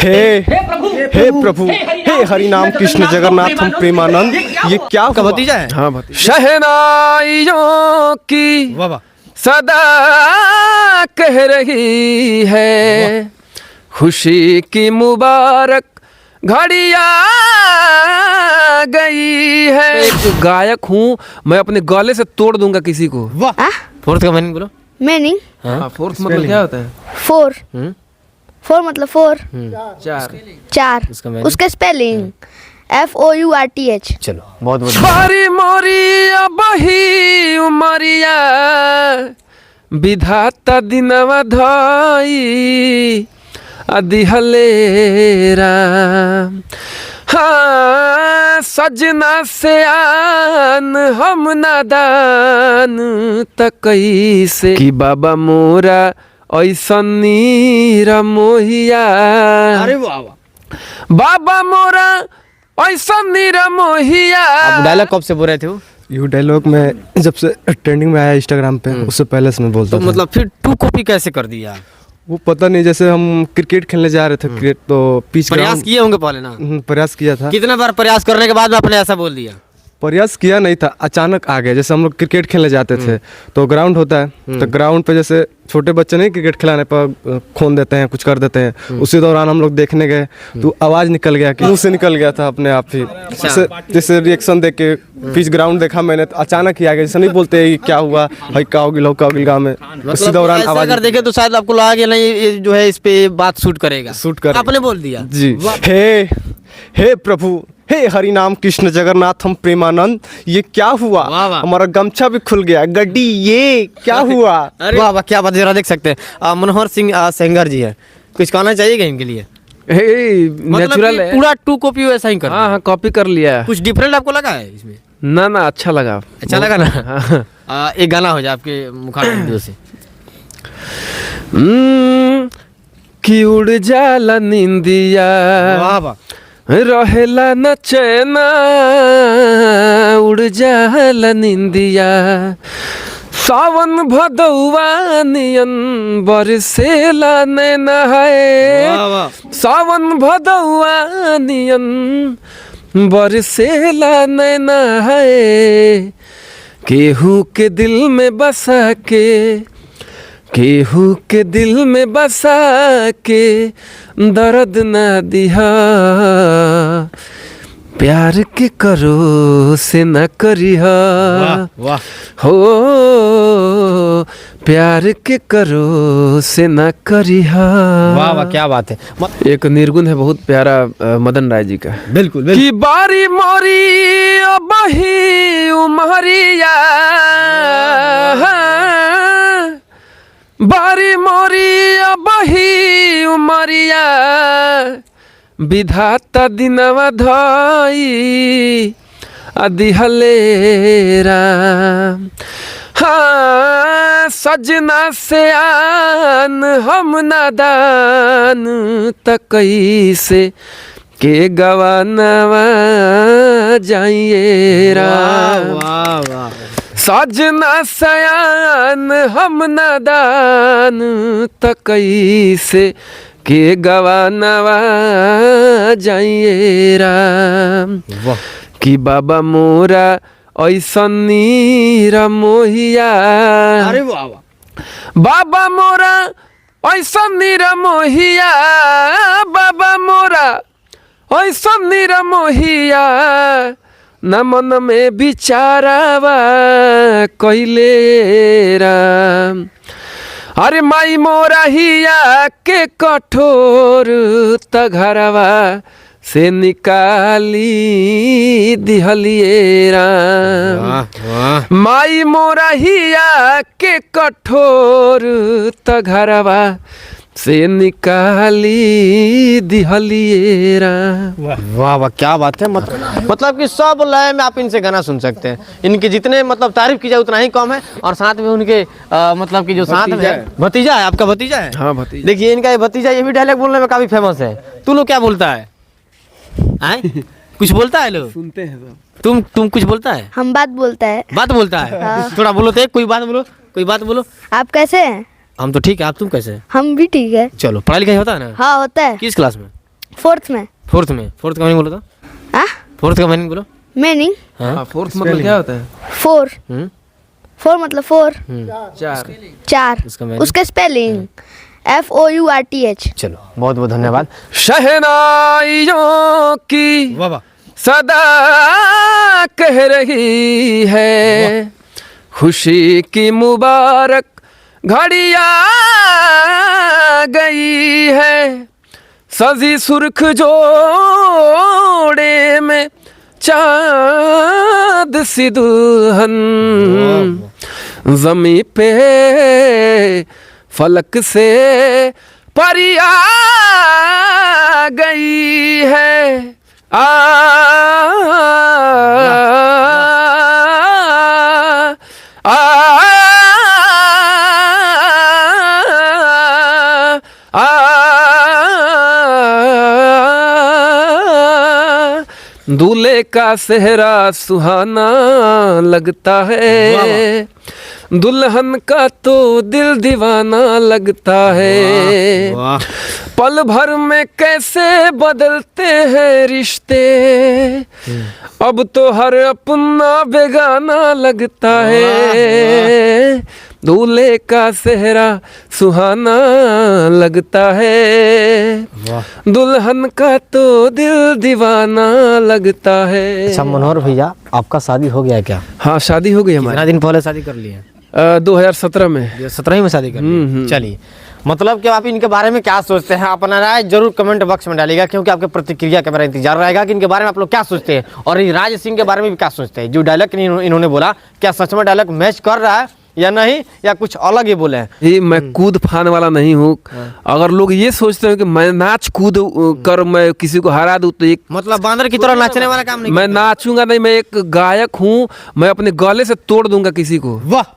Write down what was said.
हे प्रभु हे हरि नाम कृष्ण जगन्नाथम प्रेमानंद। ये क्या का भतीजा है? हाँ भतीजा। शहनाइयों की वाह सदा कह रही है, खुशी की मुबारक घड़िया गई है। एक गायक हूँ मैं, अपने गले से तोड़ दूंगा किसी को। वाह। फोर्थ का मीनिंग बोलो। मीनिंग हाँ, फोर्थ मतलब क्या होता है? फोर। फोर मतलब फोर, चार। चार। उसका meaning? उसका स्पेलिंग FOURTH। चलो बहुत बहुत बारी मोरिया बही उमरिया, विधाता दिनवा धाई अधिहलेरा। हाँ सजना से आन हम नादान तकई से कि बाबा मोरा ऐसा नीरा मोहिया। अरे वाह वाह। बाबा मोरा ऐसा नीरा मोहिया। आप डायलॉग कब से बोल रहे थे वो? ये डायलॉग में जब से ट्रेंडिंग में आया इंस्टाग्राम पे, उससे पहले से मैं बोलता तो था। मतलब फिर 2 कॉपी कैसे कर दिया? वो पता नहीं, जैसे हम क्रिकेट खेलने जा रहे थे, क्रिकेट तो पिच प्रयास किए होंगे पहले ना? प्रयास किया था। कितना बार प्रयास करने के बाद में आपने ऐसा बोल दिया? प्रयास किया नहीं था, अचानक आ गया। जैसे हम लोग क्रिकेट खेलने जाते थे तो ग्राउंड होता है, तो ग्राउंड पे जैसे छोटे बच्चे नहीं क्रिकेट खिलाने पर खोन देते हैं, कुछ कर देते हैं। उसी दौरान हम लोग देखने गए तो आवाज़ निकल गया कि मुंह से निकल गया था अपने आप ही। जैसे रिएक्शन देख के पिच ग्राउंड देखा मैंने तो अचानक ही आ गया। जैसे नहीं बोलते कि क्या हुआ भाई, का होगी गाँव में, उसी दौरान ऐसा आवाज़ अगर देखे तो शायद आपको लगा कि नहीं ये जो है इस पे बात शूट करेगा। शूट कर आपने बोल दिया जी। हे प्रभु हे हरि नाम कृष्ण जगन्नाथम प्रेमानंद। ये क्या हुआ? वाह वाह। हमारा गमछा भी खुल गया। गड्डी ये क्या हुआ? वाह वाह क्या बात है, जरा देख सकते हैं। मनोहर सिंह सेंगर जी है, कुछ कहना चाहिएगा इनके लिए? नेचुरल है पूरा 2 कॉपी वैसा ही कर हाँ हाँ कॉपी कर लिया। कुछ डिफरेंट आपको लगा है इसमें? ना ना अच्छा लगा। अच्छा लगा ना? एक गाना हो जाए आपके मुखार से। कि उड़ जाला निंदिया, वाह वाह। रहेला न चैना, उड़ जाला निंदिया। सावन भदौआ नियन बरसेला नैना है। वाह वाह। सावन भदौआ नियन बरसेला नैना है। केहू के दिल में बसा के, केहू के दिल में बसा के दर्द न दिहा। प्यार के करो से न करिहा। वाह हो प्यार के करो से न करिहा। वाह वाह क्या बात है। एक निर्गुण है बहुत प्यारा मदन राय जी का। बिल्कुल कि बारी मोरी बही उमरिया, बारी मोरी बही उमरिया, विधाता दिनवा धाई अधिहलेरा। हाँ सजना से आन हम नादान तकई से के गवानवा जाइए राम। वाह वाह। सजना सयान हम नादान तकई से के गवानवा जाइए राम। वाह। कि बाबा मोरा ऐसा नीरा मोहिया। अरे वाह वाह। बाबा मोरा ऐसा नीरा मोहिया, बाबा मोरा ऐसा नीरा मोहिया। न मन में विचारावा कइले राम। अरे माई मोरा हिया के कठोर तघरवा से निकाली दिहलिए राम। वाह वाह। माई मोरा हिया के कठोर तघरवा से निकाली दिहलिए राम। वाह वाह क्या बात है। मतलब कि सब लय में आप इनसे गाना सुन सकते हैं। इनके जितने मतलब तारीफ की जाए उतना ही कम है। और साथ में उनके मतलब कि जो साथ में है भतीजा है, आपका भतीजा है। हाँ भतीजा। देखिए इनका ये भतीजा ये भी डायलॉग बोलने में काफी फेमस है। तू लोग क्या बोलता है? कुछ बोलता है लोग? सुनते हैं सब। तुम कुछ बोलता है? हम बात बोलता है। बात बोलता है? थोड़ा बोलो तो, कोई बात बोलो, कोई बात बोलो। आप कैसे हैं? हम तो ठीक है, आप तुम कैसे हैं? हम भी ठीक है। चलो पढ़ाई लिखाई होता है ना? हाँ होता है। किस क्लास में? फोर्थ में। फोर्थ में, फोर्थ का मीनिंग बोलो तो, हाँ फोर्थ का मीनिंग बोलो। मीनिंग हाँ फोर्थ मतलब क्या होता है? फोर। हम्म, फोर मतलब फोर, चार। चार। उसका meaning? उसका स्पेलिंग FOURTH। चलो बहुत बहुत धन्यवाद। शहनाइयों की वाह वाह। सदा कह रही है, खुशी की मुबारक घड़ी आ गई है, सजी सुर्ख जोड़े में चाँद सी दुल्हन, ज़मीं पे फलक से परी आ गई है। आ दूल्हे का सेहरा सुहाना लगता है, दुल्हन का तो दिल दीवाना लगता है। पल भर में कैसे बदलते हैं रिश्ते, अब तो हर अपना बेगाना लगता है। दूल्हे का सेहरा सुहाना लगता है, दुल्हन का तो दिल दीवाना लगता है। अच्छा मनोहर भैया, आपका शादी हो गया है क्या? हाँ शादी हो गई हमारी। कितना दिन पहले शादी कर लिए? 2017 में। 17 में शादी कर ली। चलिए, मतलब कि आप इनके बारे में क्या सोचते हैं, अपना राय जरूर कमेंट बॉक्स में डालिएगा, क्योंकि आपके प्रतिक्रिया का मेरा इंतजार रहेगा कि इनके बारे में आप लोग क्या सोचते हैं, और ये राज सिंह के बारे में भी क्या सोचते हैं। जो डायलॉग इन्होंने बोला, क्या सच में डायलॉग मैच कर रहा है या नहीं, या कुछ अलग ही बोले हैं? ये मैं कूद फान वाला नहीं हूँ। अगर लोग ये सोचते हैं कि मैं नाच कूद कर मैं किसी को हरा दूँ, तो एक मतलब बांदर की तरह नाचने वाला काम नहीं। मैं नाचूंगा नहीं, मैं एक गायक हूँ, मैं अपने गले से तोड़ दूंगा किसी को। वाह।